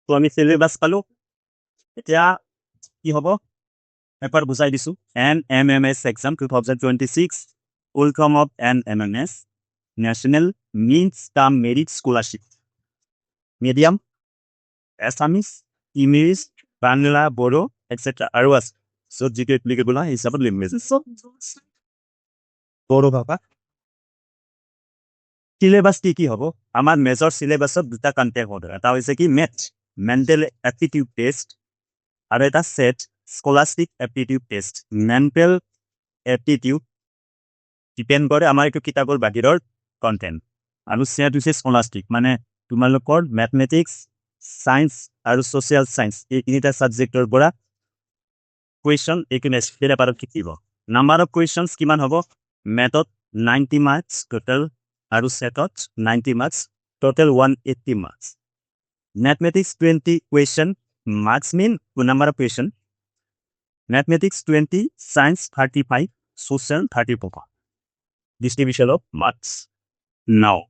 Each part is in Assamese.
তো আমি সিলেবাস পালো এতিয়া কি হ'ব এবাৰ বুজাই দিছো NMMS Exam 2026 Outcome of NMMS National Means Term Merit Scholarship Medium Assamese English Bangla Bodo etc. আৰু আছে so যিটো এপ্লিকেবল হয় হিচাপত লিমিটেড বড়ো ভাষা সিলেবাস কি হ'ব আমাৰ মেজৰ সিলেবাসত দুটা কন্টেন্ট হ'ব এটা হৈছে কি মেথ মেন্টেল এপ্টিটিউড টেষ্ট আৰু এটা set scholastic aptitude test mental aptitude depend কৰে আমাৰ এইটো কিতাপৰ বাহিৰৰ কন্টেন্ট আৰু সেট হৈছে স্কলাস্টিক মানে তোমালোকৰ ম্যাথমেটিক্স সায়েন্স আৰু সোশ্যাল সায়েন্স এই তিনিটা সাবজেক্টৰ পৰা কুৱেশ্যন এইকনেছ পেপাৰত কিতিব নাম্বাৰ অফ কুৱেশ্যনছ কিমান হ'ব মেথত 90 মাৰ্কস টোটাল আৰু সেটত 90 marks total 180 marks mathematics 20 question marks mean number of question mathematics 20 science 35 social 34 distribution of marks now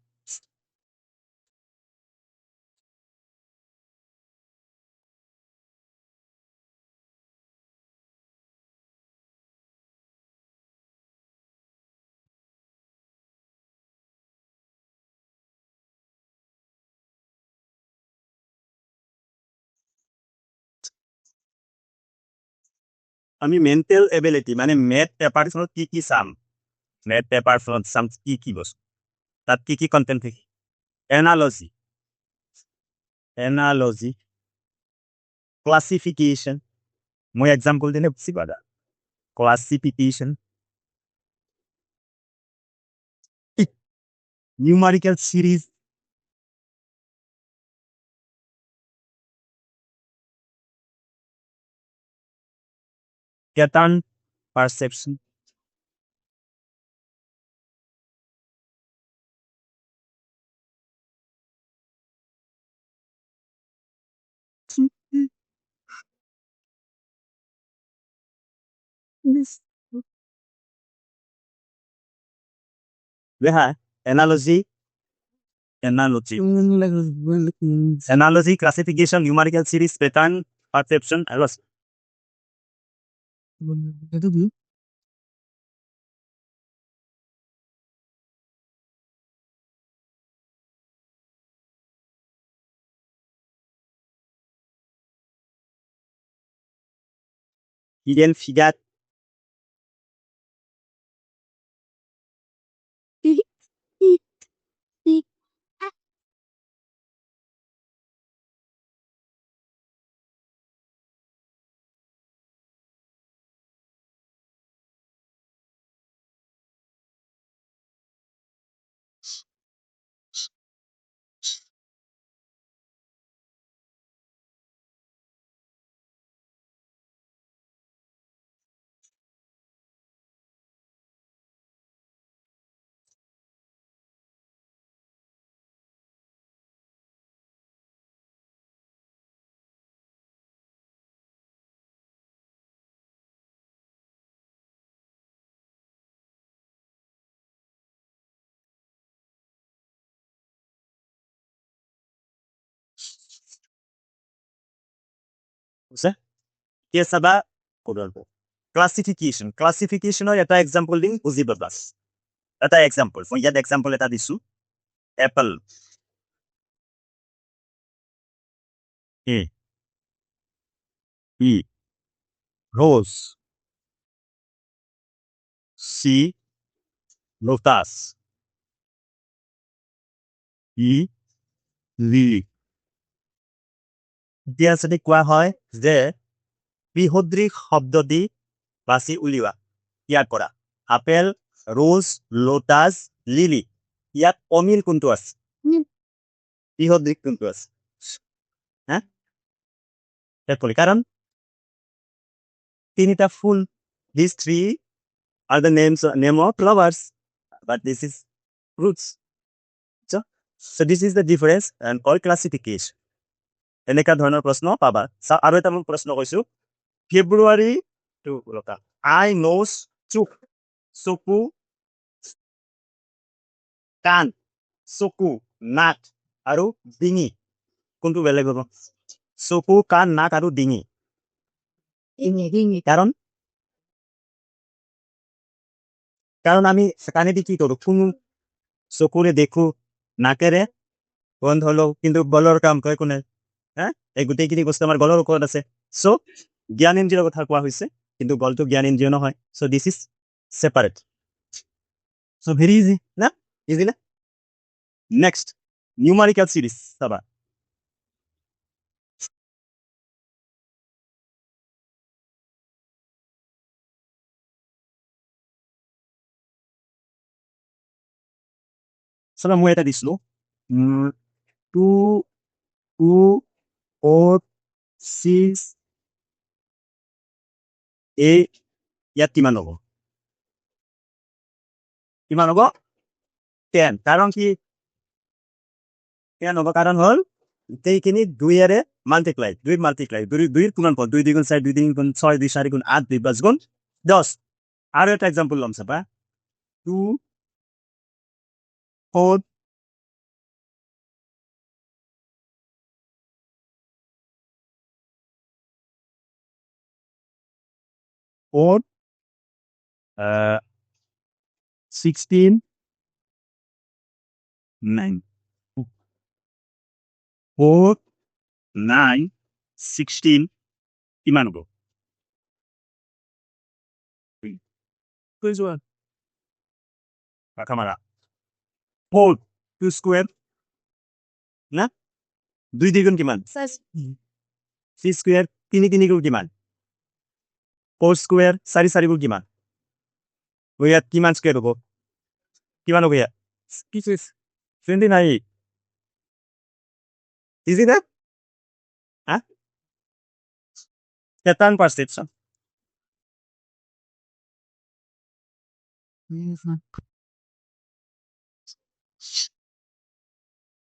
আমি mental ability মানে math paper ফলত কি চাম math paper ফলত চাম কি বস্তু তাত কি কন্টেন্ট থাকে analogy classification মই এক্সাম্পল দিলে বুজি পাবা classification numerical series pattern perception analogy classification numerical series pattern perception আৰু আছে hidden figure বুঝছে কি চাবা কৰিব ক্লাসিফিকেশনৰ এটা এক্সাম্পল দিম বুজি পাবা এটা এক্সাম্পল মই ইয়াত এক্সাম্পল এটা দিছো এপল এ ই রোজ সি লোটাস ই লিলি এতিয়া যদি কোৱা হয় যে বিহুদ্ৰিক শব্দ দি বাছি উলিওৱা ইয়াৰ পৰা আপেল ৰোজ লোটাস লিলি ইয়াত অমিল কোনটো আছে বিহুদ্ৰিক কোনটো আছে হ্যাঁ কাৰণ তিনিটা ফুল these three are the name of flowers but this is fruits so this is the difference and all classification এনেকা ধৰণৰ প্ৰশ্ন পাবা আৰু এটা মই প্ৰশ্ন কৈছো ফেব্ৰুৱাৰী টু আই নোজ চকু কাণ চকু নাক আৰু ডিঙি কোনটো বেলেগ হ'ব চকু কাণ নাক আৰু ডিঙি কাৰণ কাৰণ আমি কাণেদি কি কৰো শুনো চকুৰে দেখো নাকেৰে গন্ধ লওঁ কিন্তু গলৰ কাম কৰে কোনে হা এই গোটেইখিনি বস্তু আমাৰ গলৰ ওপৰত আছে চ' জ্ঞানেন্দ্ৰিয়ৰ কথা কোৱা হৈছে কিন্তু গলটো জ্ঞানেন্দ্ৰিয় নহয় so' this is separate so' very easy না ইজি না নেক্সট নিউমাৰিকেল সিরিজ চাবা চাবা মই এটা দিছিলো 2 2 4 6 8 ইয়াত কিমান হ'ব 10 কাৰণ কি 10 হ'ব কাৰণ হ'ল গোটেইখিনি 2 মাল্টিপ্লাই 2 কিমান পাব 2 2 4 2 3 6 2 4 8 2 5 10 আৰু এটা এক্সাম্পল ল'ম চাবা 2 4 4 16 9 4 9 16 কিমান হ'ব কৈ যোৱা মাথা মাৰা 4 2 স্কোয়ার না 2 দ্বিগুণ কিমান 6 স্কোয়ার 3 3 গুণ কিমান 4 স্কোয়ার 4 4 গুণ কিমান ইয়াত কিমান স্কোয়ার হ'ব কিমান হ'ব ইয়াত 29 ইজি না হা pattern perception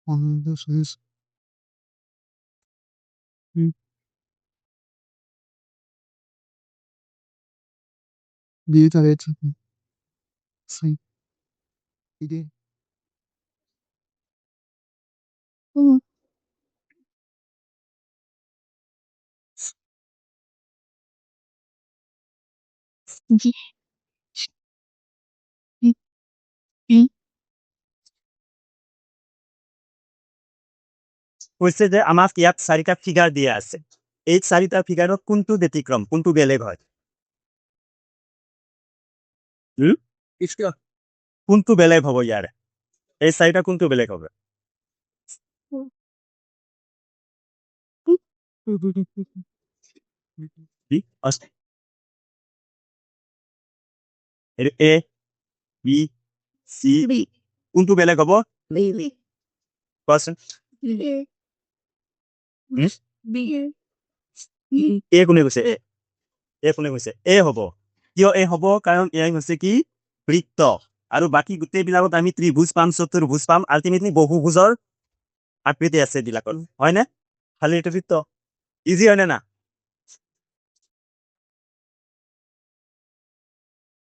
on this is data rate see idea কৈছে যে আমাক ইয়াত 4টা ফিগার দিয়া আছে এই 4টা ফিগাৰত কোনটো ব্যতিক্ৰম কোনটো বেলেগ হয় কোনটো বেলেগ হ'ব ইয়াৰ এই 4টা কোনটো বেলেগ হবে এ বি সি কোনটো বেলেগ হ'ব কোৱাচোন এ কোনে কৈছে এ কোনে কৈছে এ হ'ব কিয় এ হ'ব কাৰণ এ হৈছে কি বৃত্ত আৰু বাকি গোটেইবিলাকত আমি ত্ৰিভুজ পাম চতুৰ্ভুজ পাম আলটিমেটলি বহুভুজৰ আকৃতি আছে বিলাকত হয় না খালি এটা বৃত্ত ইজি হয় না